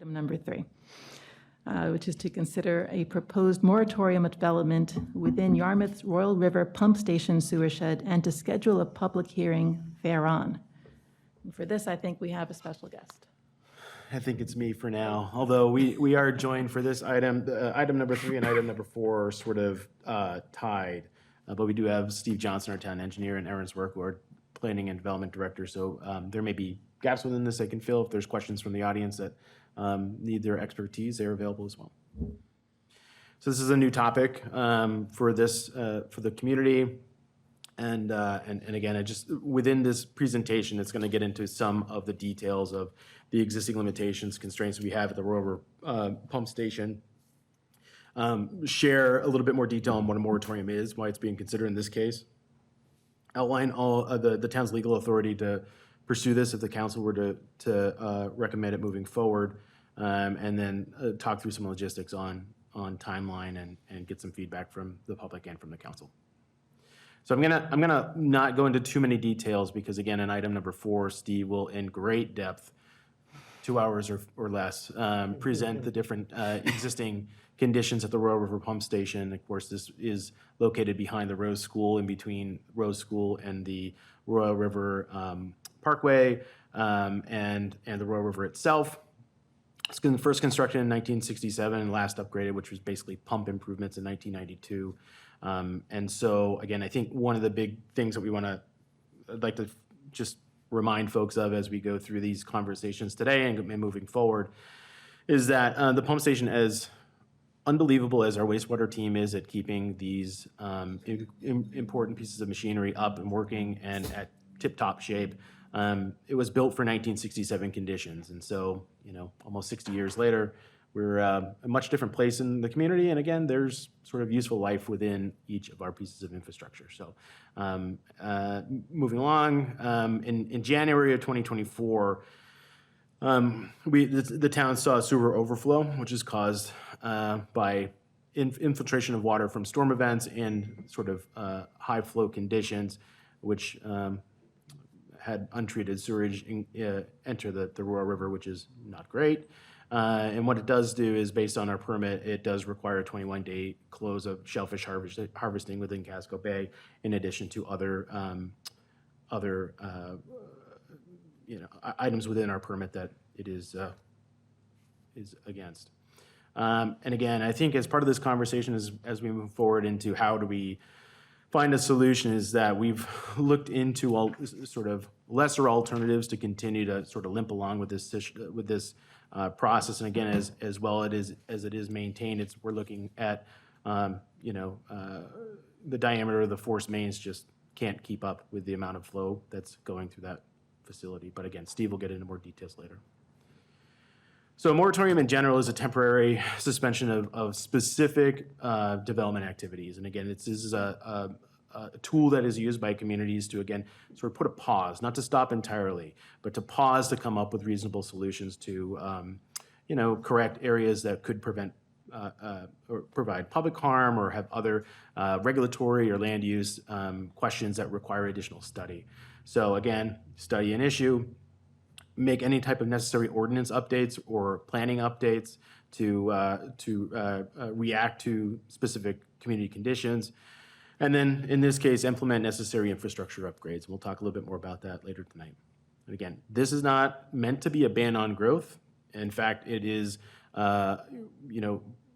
item number 3, which is to consider a proposed moratorium of development within Yarmouth's Royal River Pump Station sewer shed and to schedule a public hearing thereon. And for this, I think we have a special guest. I think it's me for now, although we are joined for this item. Item number 3 and item number 4 are sort of tied, but we do have Steve Johnson, our town engineer, and Aaron Zwerk, our planning and development director. So there may be gaps within this I can fill. If there's questions from the audience that need their expertise, they're available as well. So this is a new topic for the community. And again, I just within this presentation, it's going to get into some of the details of the existing limitations, constraints we have at the Royal River Pump Station. Share a little bit more detail on what a moratorium is, why it's being considered in this case. Outline all the town's legal authority to pursue this if the council were to recommend it moving forward, and then talk through some logistics on timeline and get some feedback from the public and from the council. So I'm gonna not go into too many details because again, in item number 4, Steve will in great depth, 2 hours or less, present the different existing conditions at the Royal River Pump Station. Of course, this is located behind the Rose School, in between Rose School and the Royal River Parkway and the Royal River itself. It's been first constructed in 1967 and last upgraded, which was basically pump improvements in 1992. And so, again, I think one of the big things that I'd like to just remind folks of as we go through these conversations today and moving forward is that the pump station, as unbelievable as our wastewater team is at keeping these important pieces of machinery up and working and at tip-top shape, it was built for 1967 conditions. And so, almost 60 years later, we're a much different place in the community. And again, there's sort of useful life within each of our pieces of infrastructure. So moving along, in January of 2024, the town saw a sewer overflow, which is caused by infiltration of water from storm events and sort of high flow conditions, which had untreated sewage enter the Royal River, which is not great. And what it does do is, based on our permit, it does require a 21-day close of shellfish harvesting within Casco Bay, in addition to other items within our permit that it is against. And again, I think as part of this conversation, as we move forward into how do we find a solution, is that we've looked into all sort of lesser alternatives to continue to sort of limp along with this process. And again, as well as it is maintained, we're looking at the diameter of the force mains just can't keep up with the amount of flow that's going through that facility. But again, Steve will get into more details later. So a moratorium in general is a temporary suspension of specific development activities. And again, this is a tool that is used by communities to, again, sort of put a pause, not to stop entirely, but to pause to come up with reasonable solutions to, correct areas that could prevent or provide public harm or have other regulatory or land use questions that require additional study. So again, study an issue, make any type of necessary ordinance updates or planning updates to react to specific community conditions. And then, in this case, implement necessary infrastructure upgrades. We'll talk a little bit more about that later tonight. And again, this is not meant to be a ban on growth. In fact, it is,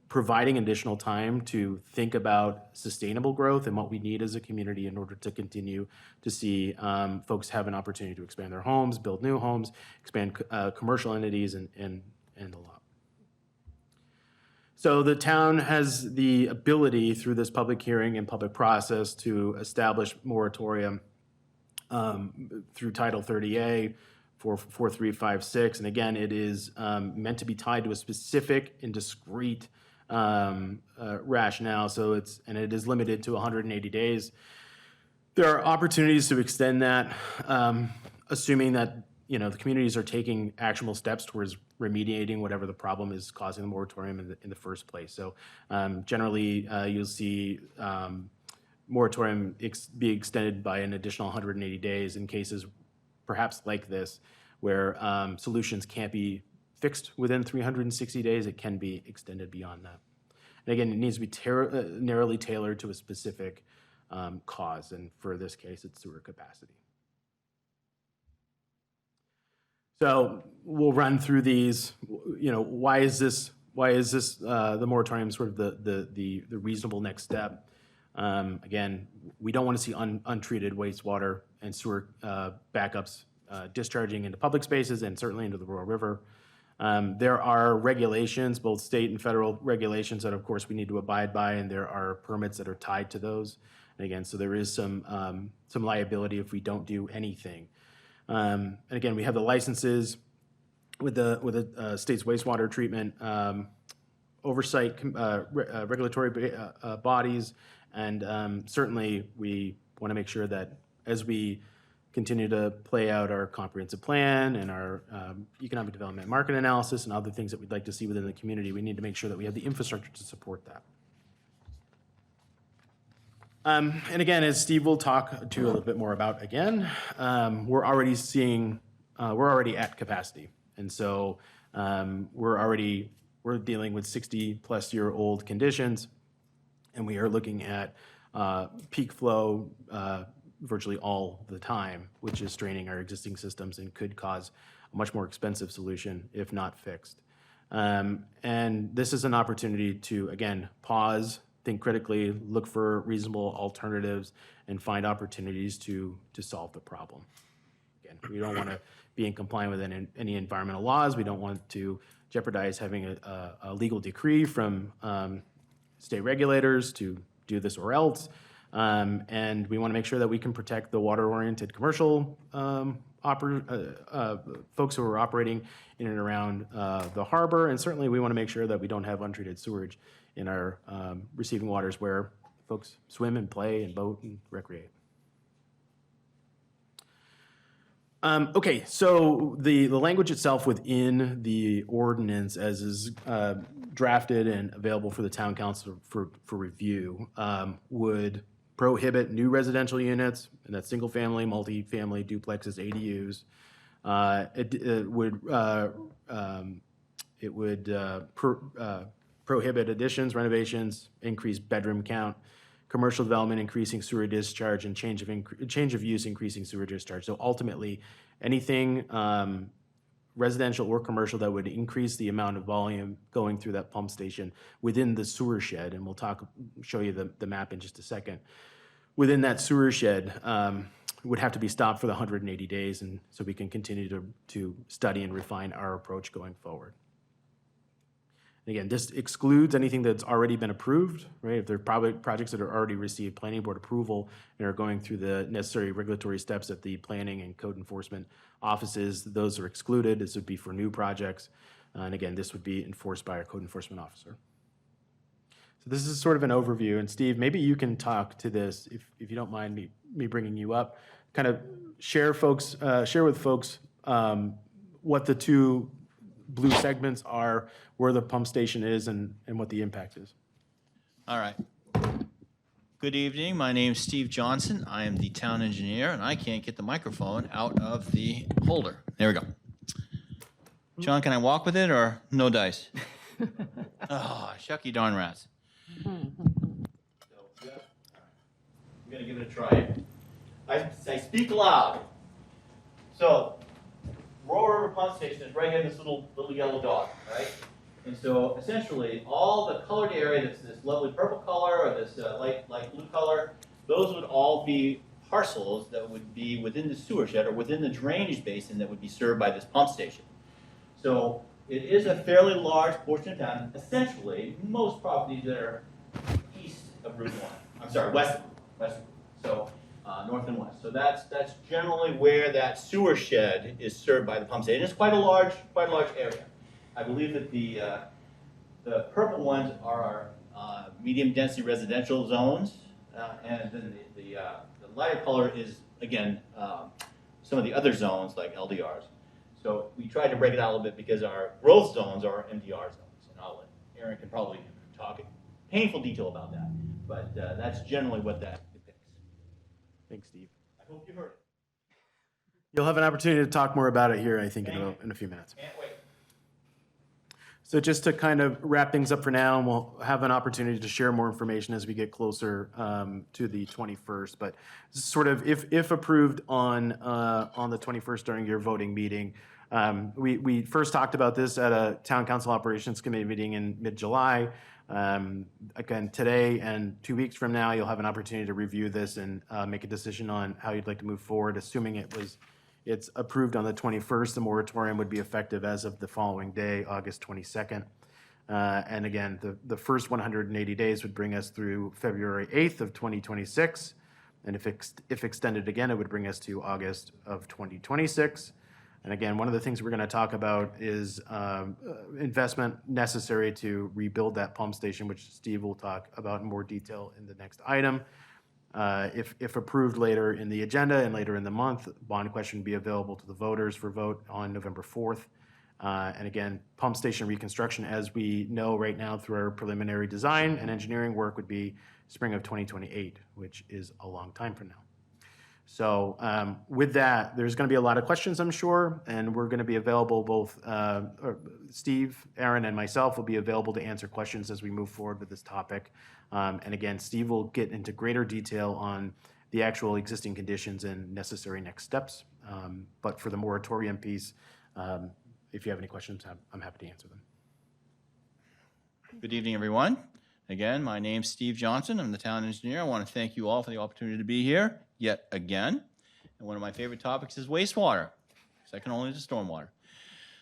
providing additional time to think about sustainable growth and what we need as a community in order to continue to see folks have an opportunity to expand their homes, build new homes, expand commercial entities, and a lot. So the town has the ability through this public hearing and public process to establish moratorium through Title 30A for 4356. And again, it is meant to be tied to a specific and discrete rationale. So it is limited to 180 days. There are opportunities to extend that, assuming that the communities are taking actionable steps towards remediating whatever the problem is causing the moratorium in the first place. So generally, you'll see moratorium be extended by an additional 180 days in cases perhaps like this, where solutions can't be fixed within 360 days, it can be extended beyond that. And again, it needs to be narrowly tailored to a specific cause, and for this case, it's sewer capacity. So we'll run through these. Why is this the moratorium sort of the reasonable next step? Again, we don't want to see untreated wastewater and sewer backups discharging into public spaces and certainly into the Royal River. There are regulations, both state and federal regulations, that of course we need to abide by, and there are permits that are tied to those. And again, so there is some liability if we don't do anything. And again, we have the licenses with the state's wastewater treatment oversight regulatory bodies, and certainly we want to make sure that as we continue to play out our comprehensive plan and our economic development market analysis and other things that we'd like to see within the community, we need to make sure that we have the infrastructure to support that. And again, as Steve will talk to you a little bit more about again, we're already at capacity. And so we're dealing with 60-plus-year-old conditions, and we are looking at peak flow virtually all the time, which is straining our existing systems and could cause a much more expensive solution if not fixed. And this is an opportunity to, again, pause, think critically, look for reasonable alternatives, and find opportunities to solve the problem. Again, we don't want to be in compliance with any environmental laws. We don't want to jeopardize having a legal decree from state regulators to do this or else. And we want to make sure that we can protect the water-oriented commercial folks who are operating in and around the harbor. And certainly we want to make sure that we don't have untreated sewage in our receiving waters where folks swim and play and boat and recreate. Okay, so the language itself within the ordinance as is drafted and available for the town council for review would prohibit new residential units, and that's single family, multi-family, duplexes, ADUs. It would prohibit additions, renovations, increased bedroom count, commercial development increasing sewer discharge, and change of use increasing sewer discharge. So ultimately, anything residential or commercial that would increase the amount of volume going through that pump station within the sewer shed, and we'll show you the map in just a second, within that sewer shed would have to be stopped for the 180 days, and so we can continue to study and refine our approach going forward. Again, this excludes anything that's already been approved, right? If there are projects that are already received planning board approval and are going through the necessary regulatory steps at the planning and code enforcement offices, those are excluded. This would be for new projects. And again, this would be enforced by our code enforcement officer. So this is sort of an overview. And Steve, maybe you can talk to this, if you don't mind me bringing you up, kind of share with folks what the two blue segments are, where the pump station is, and what the impact is. All right. Good evening. My name is Steve Johnson. I am the town engineer, and I can't get the microphone out of the holder. There we go. John, can I walk with it or no dice? Oh, shucky darn rats. I'm going to give it a try. I speak loud. So, Royal River Pump Station is right here in this little yellow dot, right? And so essentially, all the colored area that's this lovely purple color or this light blue color, those would all be parcels that would be within the sewer shed or within the drainage basin that would be served by this pump station. So it is a fairly large portion of town. Essentially, most properties that are east of Route 1, I'm sorry, west of Route 1. So north and west. So that's generally where that sewer shed is served by the pump station. It's quite a large area. I believe that the purple ones are our medium density residential zones, and then the lighter color is again some of the other zones like LDRs. So we tried to break it out a little bit because our growth zones are MDR zones, and I'll let Aaron can probably talk in painful detail about that. But that's generally what that depicts. Thanks, Steve. I hope you heard it. You'll have an opportunity to talk more about it here, I think, in a few minutes. Can't wait. So just to kind of wrap things up for now, and we'll have an opportunity to share more information as we get closer to the 21st. But sort of if approved on the 21st during your voting meeting, we first talked about this at a Town Council Operations Committee meeting in mid-July. Again, today and 2 weeks from now, you'll have an opportunity to review this and make a decision on how you'd like to move forward, assuming it's approved on the 21st. The moratorium would be effective as of the following day, August 22nd. And again, the first 180 days would bring us through February 8th of 2026. And if extended again, it would bring us to August of 2026. And again, one of the things we're going to talk about is investment necessary to rebuild that pump station, which Steve will talk about in more detail in the next item. If approved later in the agenda and later in the month, bond question will be available to the voters for vote on November 4th. And again, pump station reconstruction, as we know right now through our preliminary design and engineering work, would be spring of 2028, which is a long time from now. So with that, there's going to be a lot of questions, I'm sure, and we're going to be available, both Steve, Aaron, and myself will be available to answer questions as we move forward with this topic. And again, Steve will get into greater detail on the actual existing conditions and necessary next steps. But for the moratorium piece, if you have any questions, I'm happy to answer them. Good evening, everyone. Again, my name's Steve Johnson. I'm the town engineer. I want to thank you all for the opportunity to be here yet again. And one of my favorite topics is wastewater, second only to stormwater.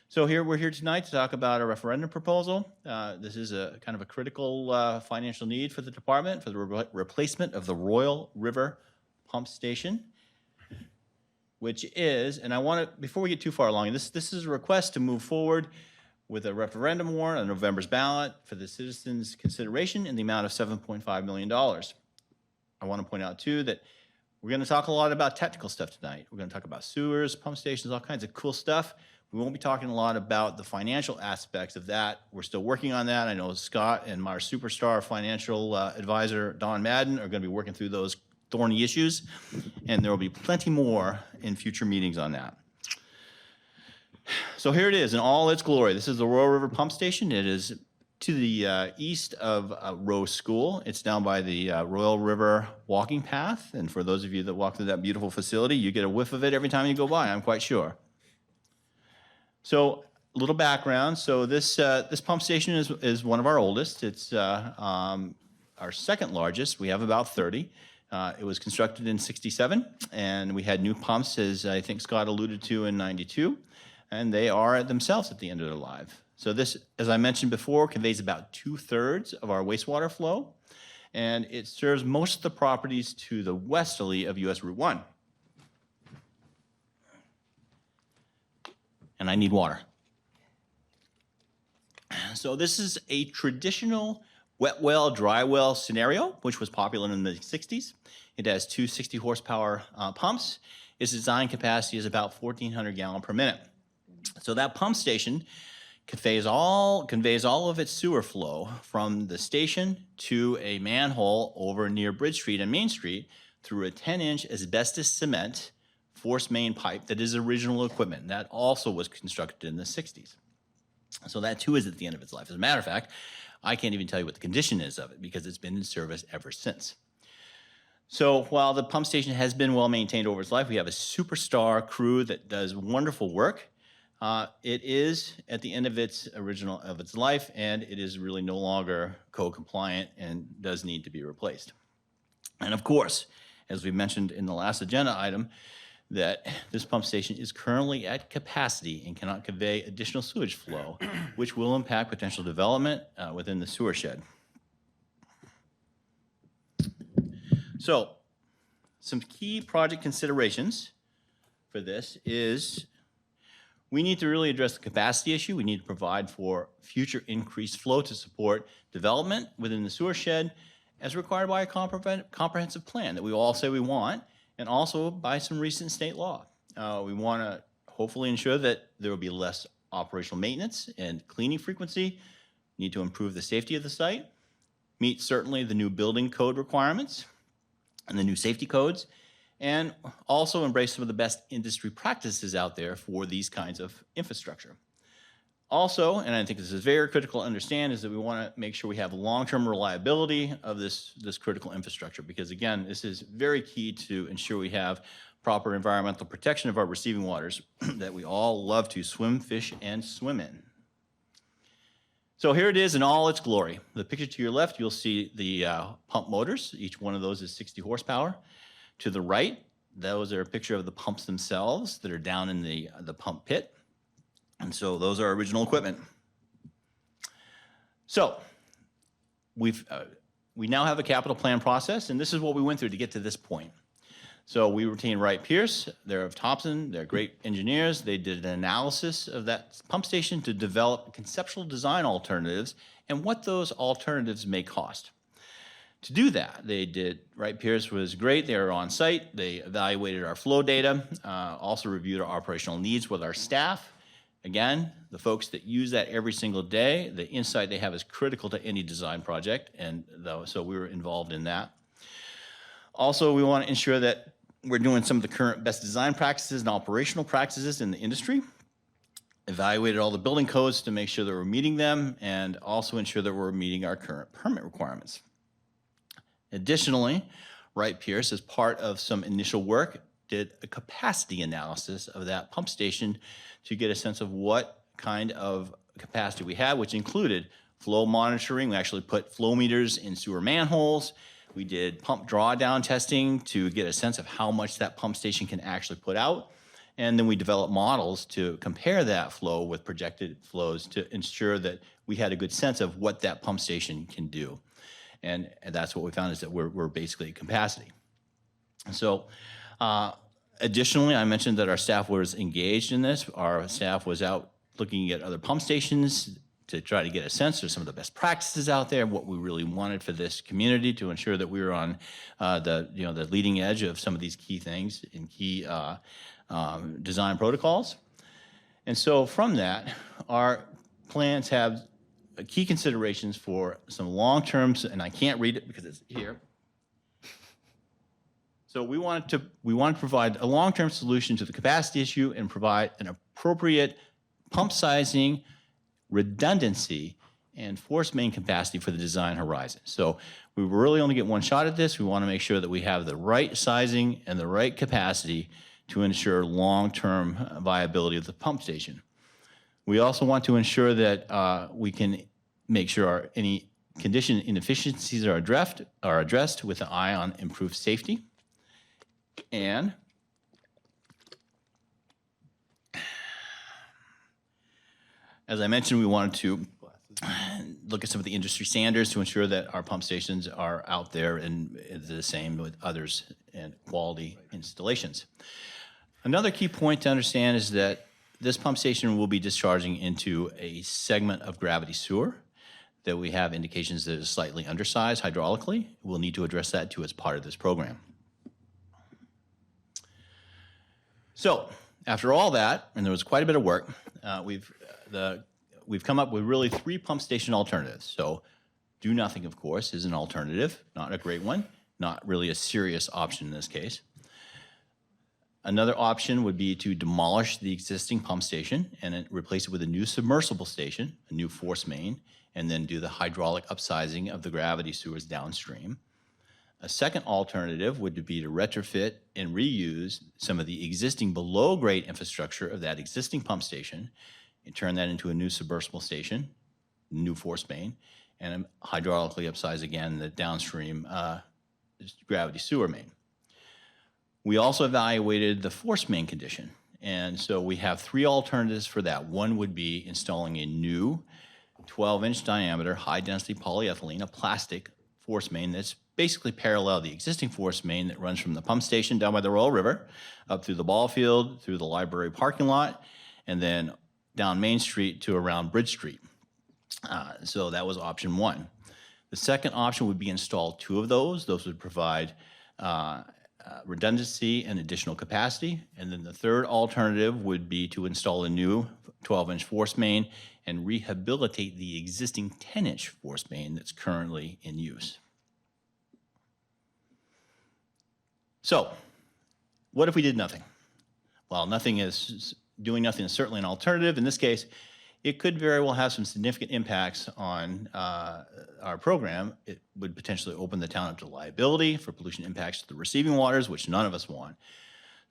So we're here tonight to talk about a referendum proposal. This is a kind of a critical financial need for the department for the replacement of the Royal River Pump Station, which is, and I want to, before we get too far along, this is a request to move forward with a referendum warrant on November's ballot for the citizens' consideration in the amount of $7.5 million. I want to point out, too, that we're going to talk a lot about technical stuff tonight. We're going to talk about sewers, pump stations, all kinds of cool stuff. We won't be talking a lot about the financial aspects of that. We're still working on that. I know Scott and our superstar financial advisor, Don Madden, are going to be working through those thorny issues, and there will be plenty more in future meetings on that. So here it is in all its glory. This is the Royal River Pump Station. It is to the east of Rose School. It's down by the Royal River walking path. And for those of you that walk through that beautiful facility, you get a whiff of it every time you go by, I'm quite sure. So a little background. So this pump station is one of our oldest. It's our second largest. We have about 30. It was constructed in '67, and we had new pumps, as I think Scott alluded to, in '92. And they are themselves at the end of their life. So this, as I mentioned before, conveys about 2/3 of our wastewater flow, and it serves most of the properties to the westerly of US Route 1. And I need water. So this is a traditional wet well, dry well scenario, which was popular in the '60s. It has two 60 horsepower pumps. Its design capacity is about 1,400 gallons per minute. So that pump station conveys all of its sewer flow from the station to a manhole over near Bridge Street and Main Street through a 10-inch asbestos cement force main pipe that is original equipment. That also was constructed in the '60s. So that too is at the end of its life. As a matter of fact, I can't even tell you what the condition is of it because it's been in service ever since. So while the pump station has been well maintained over its life, we have a superstar crew that does wonderful work. It is at the end of its life, and it is really no longer code compliant and does need to be replaced. And of course, as we mentioned in the last agenda item, that this pump station is currently at capacity and cannot convey additional sewage flow, which will impact potential development within the sewer shed. So, some key project considerations for this is we need to really address the capacity issue. We need to provide for future increased flow to support development within the sewer shed as required by a comprehensive plan that we all say we want, and also by some recent state law. We want to hopefully ensure that there will be less operational maintenance and cleaning frequency. We need to improve the safety of the site, meet certainly the new building code requirements and the new safety codes, and also embrace some of the best industry practices out there for these kinds of infrastructure. Also, and I think this is very critical to understand, is that we want to make sure we have long-term reliability of this critical infrastructure, because again, this is very key to ensure we have proper environmental protection of our receiving waters that we all love to swim, fish, and swim in. So here it is in all its glory. The picture to your left, you'll see the pump motors. Each one of those is 60 horsepower. To the right, those are a picture of the pumps themselves that are down in the pump pit. And so those are original equipment. So we now have a capital plan process, and this is what we went through to get to this point. So we retained Wright Pierce, they're of Thompson, they're great engineers. They did an analysis of that pump station to develop conceptual design alternatives and what those alternatives may cost. To do that, Wright Pierce was great. They were on site. They evaluated our flow data, also reviewed our operational needs with our staff. Again, the folks that use that every single day, the insight they have is critical to any design project, and so we were involved in that. Also, we want to ensure that we're doing some of the current best design practices and operational practices in the industry, evaluated all the building codes to make sure that we're meeting them, and also ensure that we're meeting our current permit requirements. Additionally, Wright Pierce, as part of some initial work, did a capacity analysis of that pump station to get a sense of what kind of capacity we had, which included flow monitoring. We actually put flow meters in sewer manholes. We did pump drawdown testing to get a sense of how much that pump station can actually put out. And then we developed models to compare that flow with projected flows to ensure that we had a good sense of what that pump station can do. And that's what we found, is that we're basically at capacity. So additionally, I mentioned that our staff was engaged in this. Our staff was out looking at other pump stations to try to get a sense of some of the best practices out there, what we really wanted for this community to ensure that we were on the leading edge of some of these key things and key design protocols. And so from that, our plans have key considerations for some long-term, and I can't read it because it's here. So we want to provide a long-term solution to the capacity issue and provide an appropriate pump sizing, redundancy, and force main capacity for the design horizon. So we really only get one shot at this. We want to make sure that we have the right sizing and the right capacity to ensure long-term viability of the pump station. We also want to ensure that we can make sure any condition inefficiencies are addressed with an eye on improved safety. And as I mentioned, we wanted to look at some of the industry standards to ensure that our pump stations are out there and the same with others and quality installations. Another key point to understand is that this pump station will be discharging into a segment of gravity sewer that we have indications that is slightly undersized hydraulically. We'll need to address that too as part of this program. So after all that, and there was quite a bit of work, we've come up with really 3 pump station alternatives. So do nothing, of course, is an alternative, not a great one, not really a serious option in this case. Another option would be to demolish the existing pump station and then replace it with a new submersible station, a new force main, and then do the hydraulic upsizing of the gravity sewers downstream. A second alternative would be to retrofit and reuse some of the existing below-grade infrastructure of that existing pump station and turn that into a new submersible station, new force main, and hydraulically upsize again the downstream gravity sewer main. We also evaluated the force main condition, and so we have 3 alternatives for that. One would be installing a new 12-inch diameter high-density polyethylene, a plastic force main that's basically parallel the existing force main that runs from the pump station down by the Royal River, up through the ball field, through the library parking lot, and then down Main Street to around Bridge Street. So that was option 1. The second option would be install 2 of those. Those would provide redundancy and additional capacity. And then the third alternative would be to install a new 12-inch force main and rehabilitate the existing 10-inch force main that's currently in use. So, what if we did nothing? Well, doing nothing is certainly an alternative. In this case, it could very well have some significant impacts on our program. It would potentially open the town up to liability for pollution impacts to the receiving waters, which none of us want.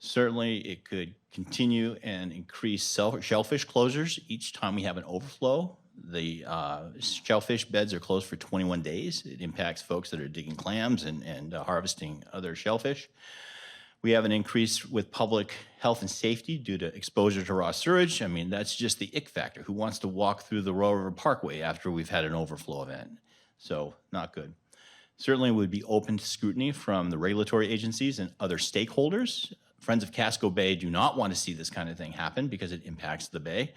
Certainly, it could continue and increase shellfish closures each time we have an overflow. The shellfish beds are closed for 21 days. It impacts folks that are digging clams and harvesting other shellfish. We have an increase with public health and safety due to exposure to raw sewage. I mean, that's just the ick factor. Who wants to walk through the Royal River Parkway after we've had an overflow event? So, not good. Certainly would be open to scrutiny from the regulatory agencies and other stakeholders. Friends of Casco Bay do not want to see this kind of thing happen because it impacts the bay.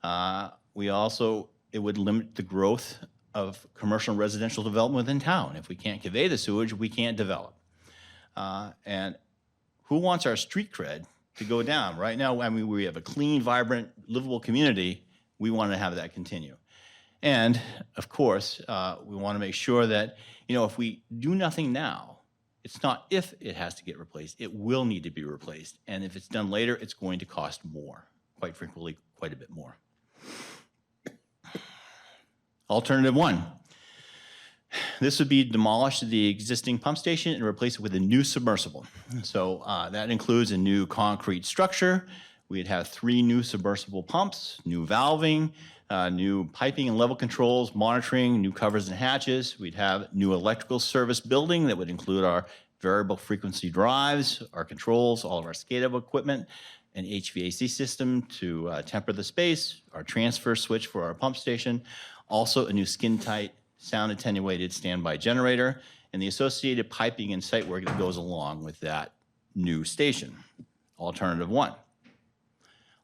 It would limit the growth of commercial and residential development within town. If we can't convey the sewage, we can't develop. And who wants our street cred to go down? Right now, I mean, we have a clean, vibrant, livable community. We want to have that continue. And of course, we want to make sure that, if we do nothing now, it's not if it has to get replaced, it will need to be replaced. And if it's done later, it's going to cost more, quite frequently, quite a bit more. Alternative one, this would be demolish the existing pump station and replace it with a new submersible. So that includes a new concrete structure. We'd have 3 new submersible pumps, new valving, new piping and level controls, monitoring, new covers and hatches. We'd have new electrical service building that would include our variable frequency drives, our controls, all of our SCADA equipment, an HVAC system to temper the space, our transfer switch for our pump station, also a new skin-tight, sound attenuated standby generator, and the associated piping and site work that goes along with that new station. Alternative one.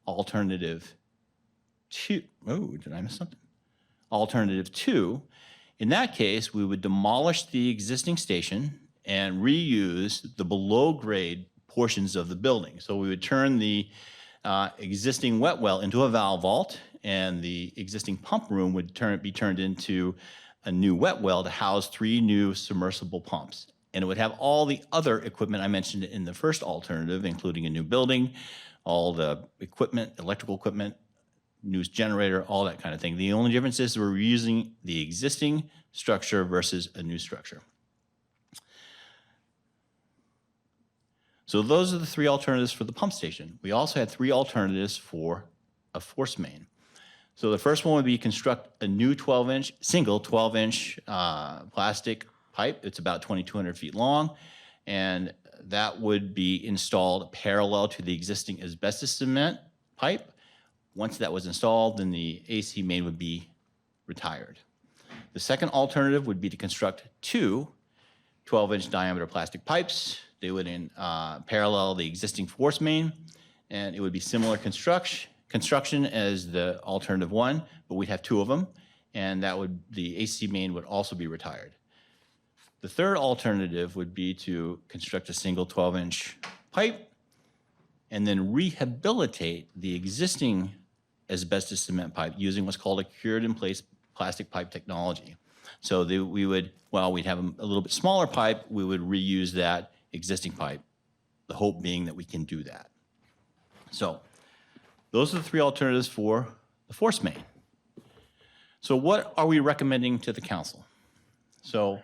Alternative two, did I miss something? Alternative two, in that case, we would demolish the existing station and reuse the below-grade portions of the building. So we would turn the existing wet well into a valve vault, and the existing pump room would be turned into a new wet well to house 3 new submersible pumps. And it would have all the other equipment I mentioned in the first alternative, including a new building, all the equipment, electrical equipment, new generator, all that kind of thing. The only difference is we're using the existing structure versus a new structure. So those are the 3 alternatives for the pump station. We also had 3 alternatives for a force main. So the first one would be construct a new single 12-inch plastic pipe. It's about 2,200 feet long, and that would be installed parallel to the existing asbestos cement pipe. Once that was installed, then the AC main would be retired. The second alternative would be to construct 2 12-inch diameter plastic pipes. They would parallel the existing force main, and it would be similar construction as the alternative one, but we'd have 2 of them, and the AC main would also be retired. The third alternative would be to construct a single 12-inch pipe and then rehabilitate the existing asbestos cement pipe using what's called a cured-in-place plastic pipe technology. So we'd have a little bit smaller pipe, we would reuse that existing pipe, the hope being that we can do that. So those are the 3 alternatives for the force main. So what are we recommending to the council? So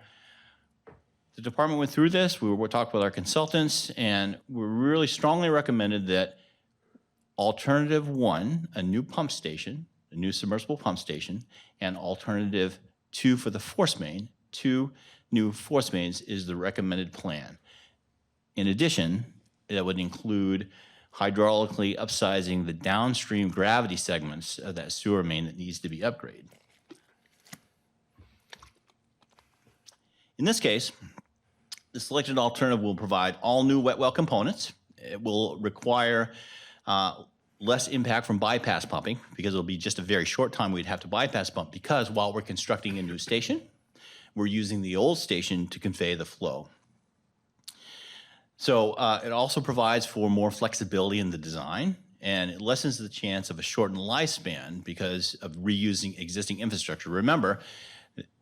the department went through this, we talked with our consultants, and we really strongly recommended that alternative 1, a new pump station, a new submersible pump station, and alternative 2 for the force main, 2 new force mains is the recommended plan. In addition, that would include hydraulically upsizing the downstream gravity segments of that sewer main that needs to be upgraded. In this case, the selected alternative will provide all new wet well components. It will require less impact from bypass pumping because it'll be just a very short time we'd have to bypass pump because while we're constructing a new station, we're using the old station to convey the flow. So it also provides for more flexibility in the design, and it lessens the chance of a shortened lifespan because of reusing existing infrastructure. Remember,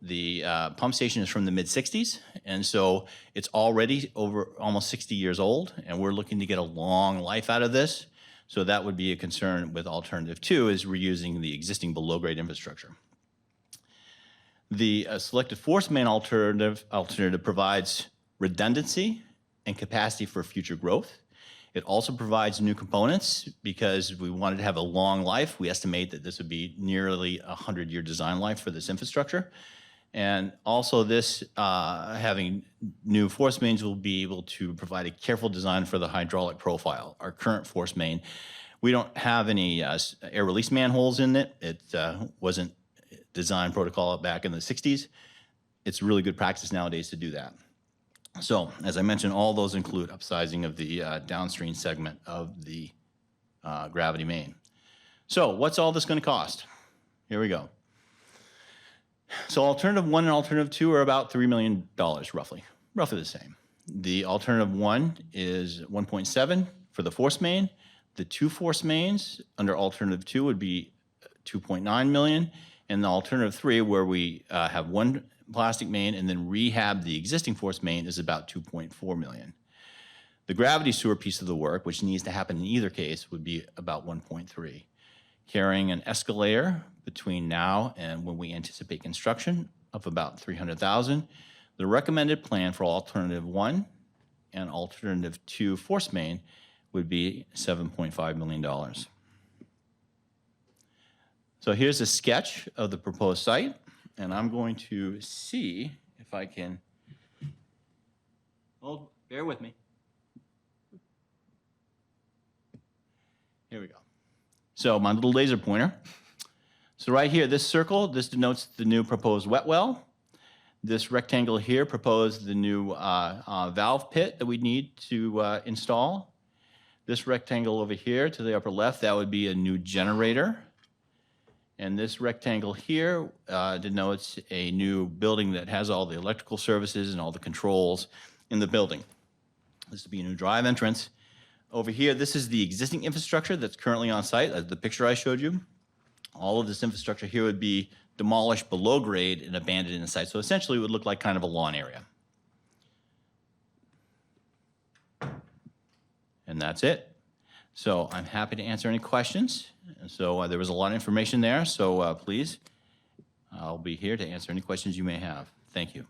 the pump station is from the mid-'60s, and so it's already over almost 60 years old, and we're looking to get a long life out of this. So that would be a concern with alternative 2, is reusing the existing below-grade infrastructure. The selected force main alternative provides redundancy and capacity for future growth. It also provides new components because we wanted to have a long life. We estimate that this would be nearly a 100-year design life for this infrastructure. And also this, having new force mains will be able to provide a careful design for the hydraulic profile. Our current force main, we don't have any air release manholes in it. It wasn't design protocol back in the 60s. It's really good practice nowadays to do that. So, as I mentioned, all those include upsizing of the downstream segment of the gravity main. So, what's all this going to cost? Here we go. So, alternative 1 and alternative 2 are about $3 million, roughly the same. The alternative 1 is 1.7 for the force main. The 2 force mains under alternative 2 would be 2.9 million. And the alternative 3, where we have 1 plastic main and then rehab the existing force main, is about 2.4 million. The gravity sewer piece of the work, which needs to happen in either case, would be about 1.3. Carrying an escalator between now and when we anticipate construction of about 300,000. The recommended plan for alternative 1 and alternative 2 force main would be $7.5 million. So here's a sketch of the proposed site, and I'm going to see if I can, hold, bear with me. Here we go. So my little laser pointer. So right here, this circle, this denotes the new proposed wet well. This rectangle here proposed the new valve pit that we need to install. This rectangle over here to the upper left, that would be a new generator. And this rectangle here denotes a new building that has all the electrical services and all the controls in the building. This would be a new drive entrance. Over here, this is the existing infrastructure that's currently on site, the picture I showed you. All of this infrastructure here would be demolished below grade and abandoned in the site. So essentially it would look like kind of a lawn area. And that's it. So I'm happy to answer any questions. And so there was a lot of information there, so please, I'll be here to answer any questions you may have. Thank you.